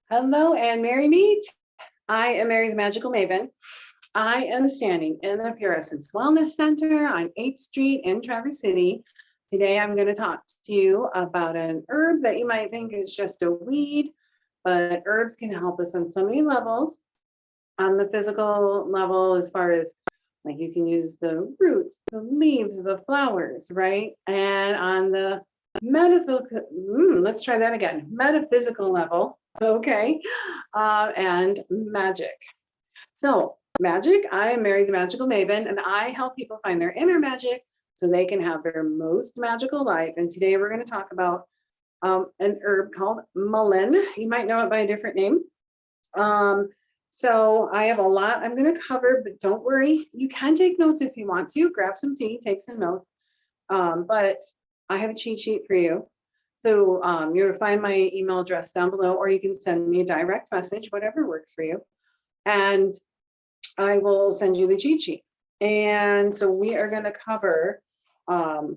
Hello and merry meet. I am Merrie the Magickal Maeven. I am standing in the Pure Essence Wellness Center on 8th Street in Traverse City. Today I'm going to talk to you about an herb that you might think is just a weed, but herbs can help us on so many levels. On the physical level, as far as like you can use the roots, the leaves, the flowers, right? And on the metaphysical, let's try that again, metaphysical level, okay, and magic. So magic, I am Merrie the Magickal Maeven, and I help people find their inner magic so they can have their most magical life. And today we're going to talk about an herb called mullein. You might know it by a different name. So I have a lot I'm going to cover, but don't worry, you can take notes if you want to. Grab some tea, take some notes. But I have a cheat sheet for you. So you'll find my email address down below, or you can send me a direct message, whatever works for you. And I will send you the cheat sheet. And so we are going to cover the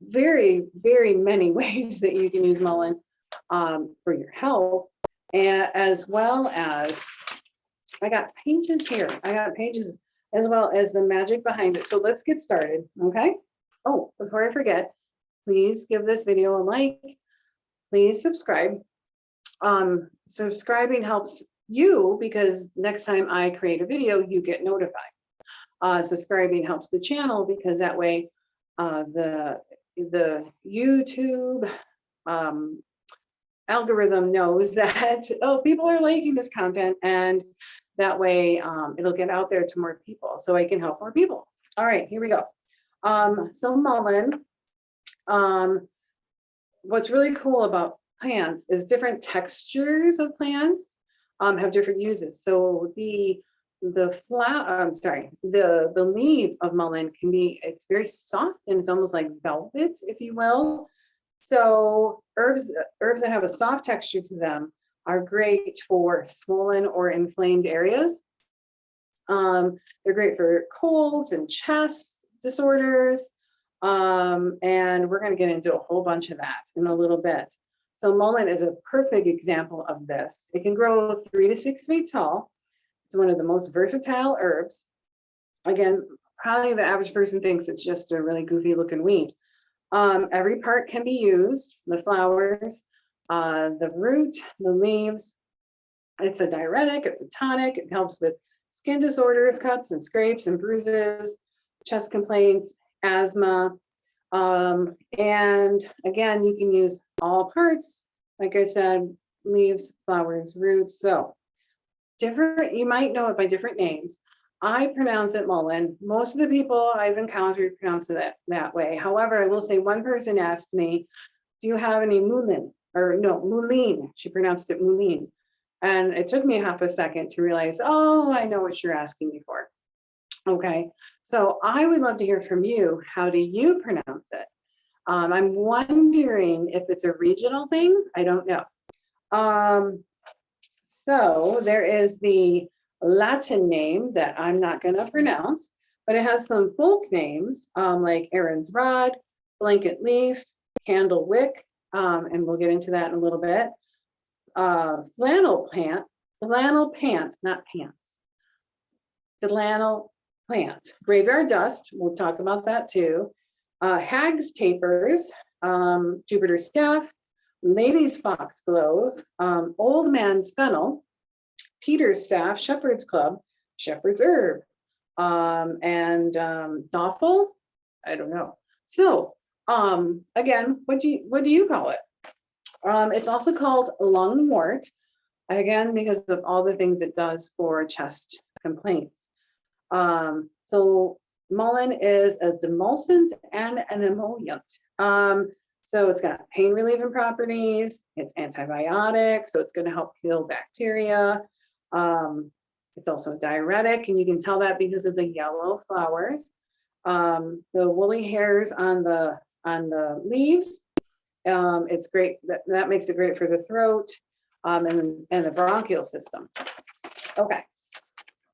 very, very many ways that you can use mullein for your health, and as well as I got pages here. I got pages as well as the magic behind it. So let's get started, okay? Oh, before I forget, please give this video a like. Please subscribe. Subscribing helps you because next time I create a video, you get notified. Subscribing helps the channel because that way the YouTube algorithm knows that, oh, people are liking this content, and that way it'll get out there to more people so I can help more people. All right, here we go. So mullein, what's really cool about plants is different textures of plants have different uses. So the leaf of mullein can be, it's very soft and it's almost like velvet, if you will. So herbs that have a soft texture to them are great for swollen or inflamed areas. They're great for colds and chest disorders. And we're going to get into a whole bunch of that in a little bit. So mullein is a perfect example of this. It can grow 3 to 6 feet tall. It's one of the most versatile herbs. Again, probably the average person thinks it's just a really goofy looking weed. Every part can be used, the flowers, the root, the leaves. It's a diuretic, it's a tonic, it helps with skin disorders, cuts and scrapes and bruises, chest complaints, asthma. And again, you can use all parts, like I said, leaves, flowers, roots. So different, you might know it by different names. I pronounce it mullein. Most of the people I've encountered pronounce it that way. However, I will say one person asked me, do you have any mullein? Or no, mullein. She pronounced it mullein. And it took me half a second to realize, oh, I know what you're asking me for. Okay, so I would love to hear from you. How do you pronounce it? I'm wondering if it's a regional thing. I don't know. So there is the Latin name that I'm not going to pronounce, but it has some folk names like Aaron's rod, blanket leaf, candle wick, and we'll get into that in a little bit. Flannel pant, not pants. Flannel plant, graveyard dust. We'll talk about that too. Hag's tapers, Jupiter's staff, lady's foxglove, old man's fennel, Peter's staff, shepherd's club, shepherd's herb, and doffle. I don't know. So again, what do you call it? It's also called lungwort, again because of all the things it does for chest complaints. So mullein is a demulcent and an emollient. So it's got pain relieving properties, it's antibiotic, so it's going to help kill bacteria. It's also a diuretic, and you can tell that because of the yellow flowers. The woolly hairs on the leaves, it's great, that makes it great for the throat and the bronchial system. Okay.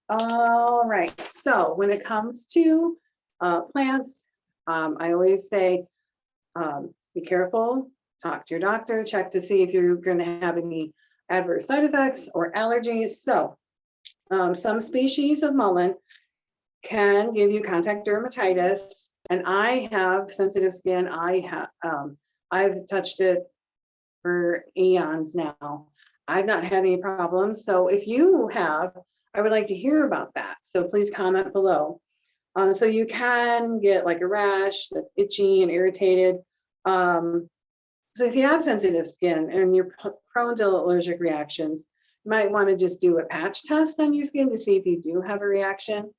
All right, so when it comes to plants, I always say be careful talk to your doctor, check to see if you're going to have any adverse side effects or allergies. So some species of mullein can give you contact dermatitis, and I have sensitive skin. I've touched it for eons now. I've not had any problems. So if you have, I would like to hear about that. So please comment below. So you can get like a rash that's itchy and irritated. So if you have sensitive skin and you're prone to allergic reactions, you might want to just do a patch test on your skin to see if you do have a reaction.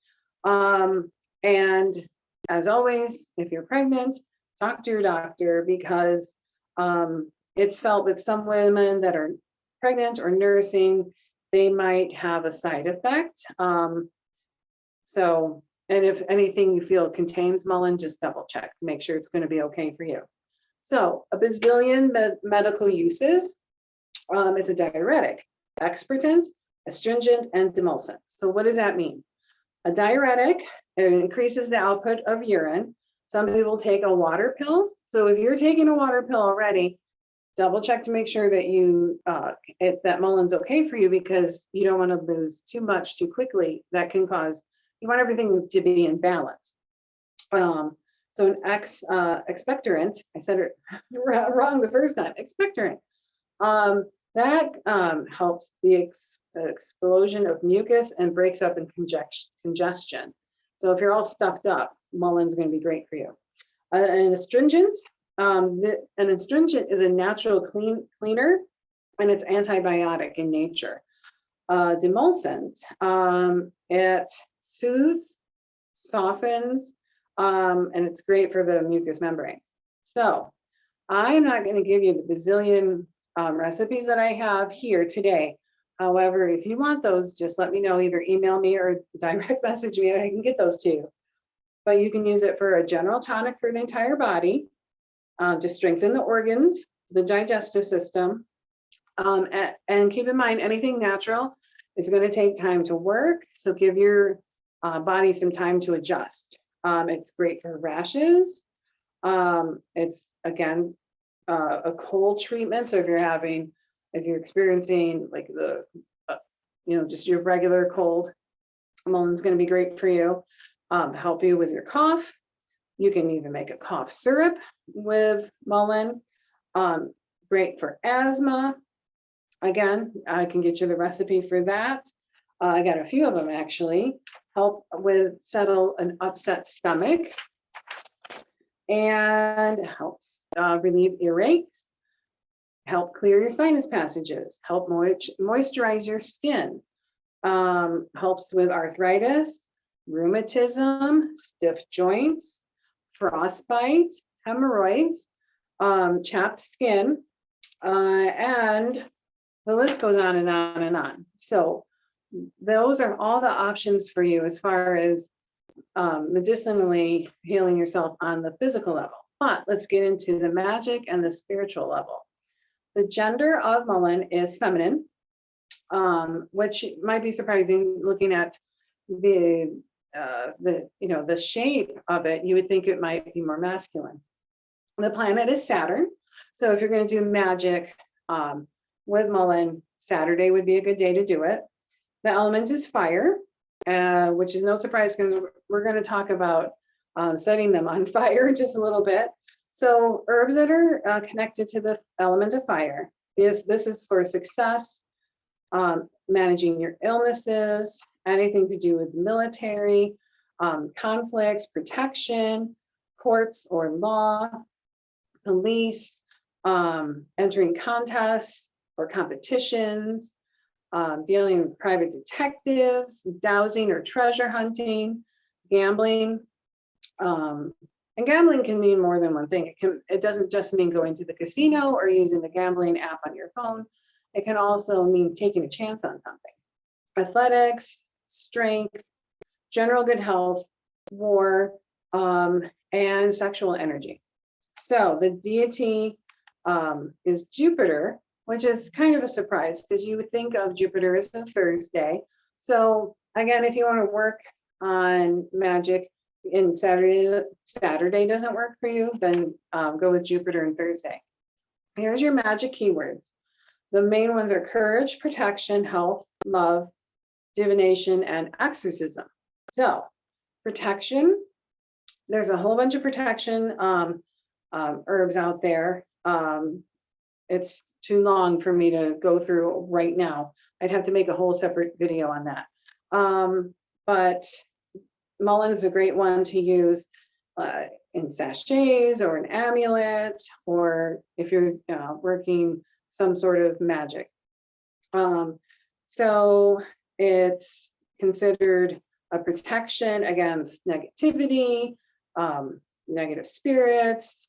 And as always, if you're pregnant, talk to your doctor, because it's felt with some women that are pregnant or nursing, they might have a side effect. And if anything you feel contains mullein, just double check to make sure it's going to be okay for you. So a bazillion medical uses. It's a diuretic, expectorant, astringent, and demulcent. So what does that mean? A diuretic, it increases the output of urine. Some people take a water pill. So if you're taking a water pill already, double check to make sure that that mullein's okay for you, because you don't want to lose too much too quickly. That can cause, you want everything to be in balance. So an expectorant, I said it wrong the first time, expectorant, that helps the explosion of mucus and breaks up in congestion. So if you're all stuffed up, mullein's going to be great for you. An astringent, an astringent is a natural cleaner, and it's antibiotic in nature. Demulcent, it soothes, softens, and it's great for the mucous membranes. So I'm not going to give you the bazillion recipes that I have here today. However, if you want those, just let me know, either email me or direct message me and I can get those to you. But you can use it for a general tonic for the entire body, to strengthen the organs, the digestive system. And keep in mind, anything natural is going to take time to work. So give your body some time to adjust. It's great for rashes. It's, again, a cold treatment. So if you're experiencing like just your regular cold, mullein's going to be great for you. Help you with your cough. You can even make a cough syrup with mullein. Great for asthma. Again, I can get you the recipe for that. I got a few of them actually. Help with settle an upset stomach, and helps relieve earaches, help clear your sinus passages, help moisturize your skin, helps with arthritis, rheumatism, stiff joints, frostbite, hemorrhoids, chapped skin, and the list goes on and on and on. So those are all the options for you as far as medicinally healing yourself on the physical level. But let's get into the magic and the spiritual level. The gender of mullein is feminine, which might be surprising looking at the shape of it. You would think it might be more masculine. The planet is Saturn. So if you're going to do magic with mullein, Saturday would be a good day to do it. The element is fire, which is no surprise because we're going to talk about setting them on fire just a little bit. So herbs that are connected to the element of fire, this is for success, managing your illnesses, anything to do with military, conflicts, protection, courts or law, police, entering contests or competitions, dealing with private detectives, dowsing or treasure hunting, gambling. And gambling can mean more than one thing. It doesn't just mean going to the casino or using the gambling app on your phone. It can also mean taking a chance on something. Athletics, strength, general good health, war, and sexual energy. So the deity is Jupiter, which is kind of a surprise because you would think of Jupiter as a Thursday. So again, if you want to work on magic and Saturday doesn't work for you, then go with Jupiter and Thursday. Here's your magic keywords. The main ones are courage, protection, health, love, divination, and exorcism. So protection, there's a whole bunch of protection herbs out there. It's too long for me to go through right now. I'd have to make a whole separate video on that. But mullein is a great one to use in sachets or an amulet, or if you're working some sort of magic. So it's considered a protection against negativity, negative spirits.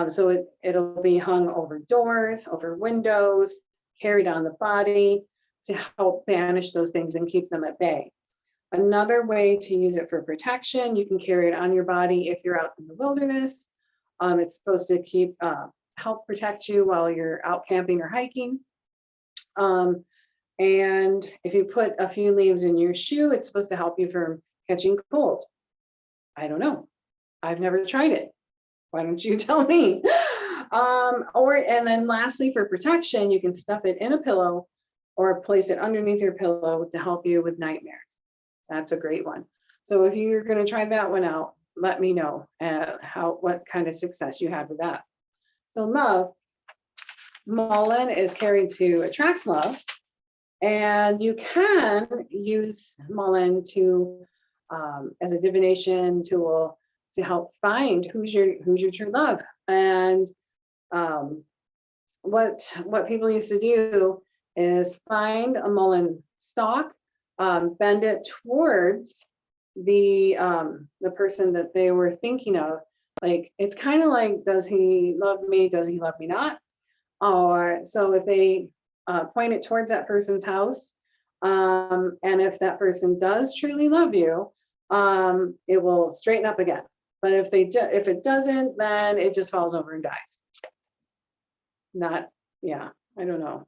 So it'll be hung over doors, over windows, carried on the body to help banish those things and keep them at bay. Another way to use it for protection, you can carry it on your body if you're out in the wilderness. It's supposed to help protect you while you're out camping or hiking. And if you put a few leaves in your shoe, it's supposed to help you from catching cold. I don't know. I've never tried it. Why don't you tell me? And then lastly, for protection, you can stuff it in a pillow or place it underneath your pillow to help you with nightmares. That's a great one. So if you're going to try that one out, let me know what kind of success you had with that. So love, mullein is carried to attract love, and you can use mullein to as a divination tool to help find who's your true love. And what people used to do is find a mullein stalk, bend it towards the person that they were thinking of. Like, it's kind of like, does he love me? Does he love me not? Or so if they point it towards that person's house, and if that person does truly love you, it will straighten up again. But if it doesn't, then it just falls over and dies. I don't know.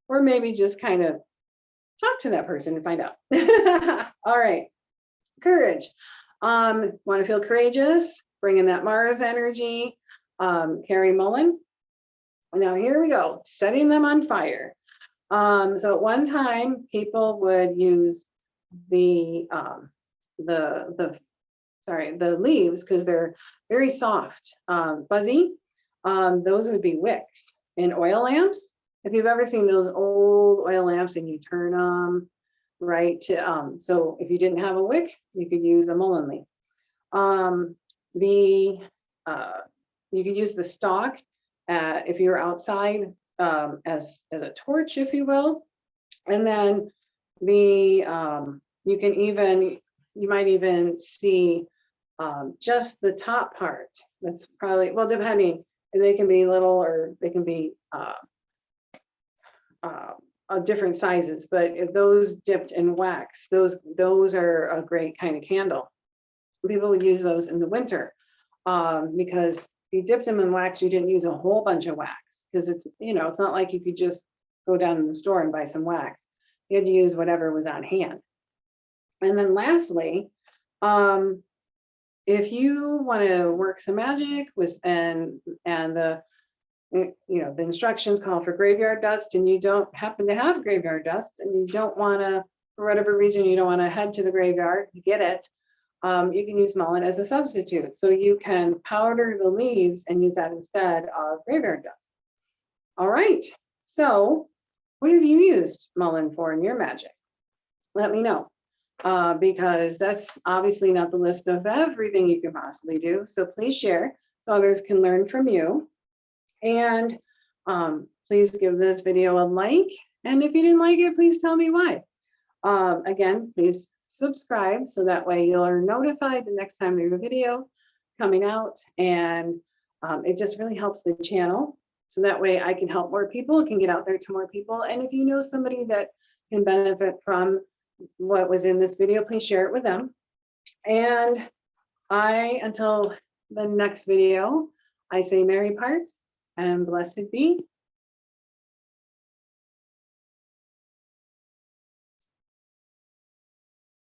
Or maybe just kind of talk to that person and find out. All right, courage. Want to feel courageous? Bring in that Mars energy. Carry mullein. Now here we go, setting them on fire. So at one time, people would use the leaves, because they're very soft, fuzzy. Those would be wicks in oil lamps. If you've ever seen those old oil lamps and you turn them right to, so if you didn't have a wick, you could use a mullein leaf. You could use the stalk if you're outside as a torch, if you will. And then you might even see just the top part. That's probably, well, depending, they can be little or they can be different sizes, but if those dipped in wax, those are a great kind of candle. People would use those in the winter because if you dipped them in wax, you didn't use a whole bunch of wax, because it's not like you could just go down in the store and buy some wax. You had to use whatever was on hand. And then lastly, if you want to work some magic and the instructions call for graveyard dust, and you don't happen to have graveyard dust, and you don't want to, for whatever reason, you don't want to head to the graveyard to get it, you can use mullein as a substitute. So you can powder the leaves and use that instead of graveyard dust. All right, so what have you used mullein for in your magic? Let me know, because that's obviously not the list of everything you can possibly do. So please share so others can learn from you. And please give this video a like. And if you didn't like it, please tell me why. Again, please subscribe so that way you're notified the next time there's a video coming out. And it just really helps the channel. So that way I can help more people, it can get out there to more people. And if you know somebody that can benefit from what was in this video, please share it with them. And until the next video, I say merry parts and blessed be.